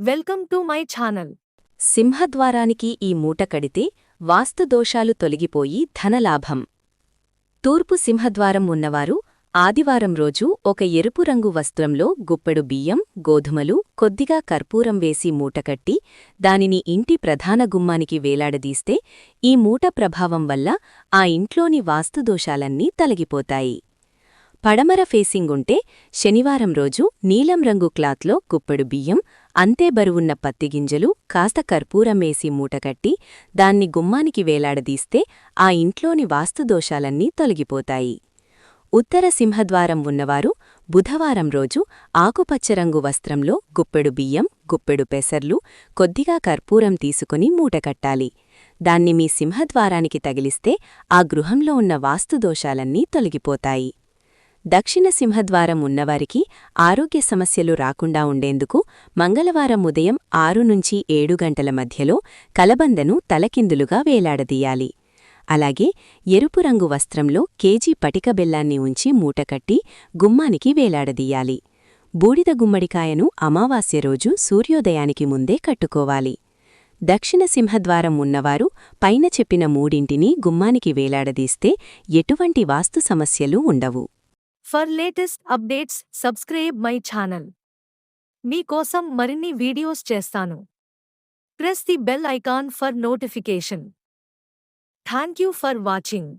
Welcome to my channel. సింహద్వారానికి ఈ మూట కడితే వాస్తుదోషాలు తొలగిపోయి ధనలాభం. తూర్పు సింహద్వారం ఉన్నవారు ఆదివారం రోజు ఒక ఎరుపు రంగు వస్త్రంలో గుప్పెడు బియ్యం, గోధుమలు, కొద్దిగా కర్పూరం వేసి మూటకట్టి దానిని ఇంటి ప్రధాన గుమ్మానికి వేలాడదీస్తే ఈ మూట ప్రభావం వల్ల ఆ ఇంట్లోని వాస్తుదోషాలన్నీ తొలగిపోతాయి. పడమర ఫేసింగుంటే శనివారం రోజు నీలం రంగు క్లాత్లో గుప్పెడు బియ్యం, అంతే బరువున్న పత్తిగింజలు, కాస్త కర్పూరమేసి మూటకట్టి దాన్ని గుమ్మానికి వేలాడదీస్తే ఆ ఇంట్లోని వాస్తుదోషాలన్నీ తొలగిపోతాయి. ఉత్తర సింహద్వారం ఉన్నవారు బుధవారం రోజు ఆకుపచ్చరంగు వస్త్రంలో గుప్పెడు బియ్యం, గుప్పెడు పెసర్లు, కొద్దిగా కర్పూరం తీసుకుని మూటకట్టాలి. దాన్ని మీ సింహద్వారానికి తగిలిస్తే ఆ గృహంలో ఉన్న వాస్తుదోషాలన్నీ తొలగిపోతాయి. దక్షిణ సింహద్వారం ఉన్నవారికి ఆరోగ్య సమస్యలు రాకుండా ఉండేందుకు మంగళవారం ఉదయం 6 నుంచి 7 గంటల మధ్యలో కలబందను తలకిందులుగా వేలాడదీయాలి. అలాగే ఎరుపు రంగు వస్త్రంలో కేజీ పటిక బెల్లాన్ని ఉంచి మూటకట్టి గుమ్మానికి వేలాడదీయాలి. బూడిద గుమ్మడికాయను అమావాస్య రోజు సూర్యోదయానికి ముందే కట్టుకోవాలి. దక్షిణ సింహద్వారం ఉన్నవారు పైన చెప్పిన మూడింటిని గుమ్మానికి వేలాడదీస్తే ఎటువంటి వాస్తు సమస్యలు ఉండవు. For latest updates subscribe my channel. మీకోసం మరిన్ని వీడియోస్ చేస్తాను. Press the bell icon for notification. Thank you for watching.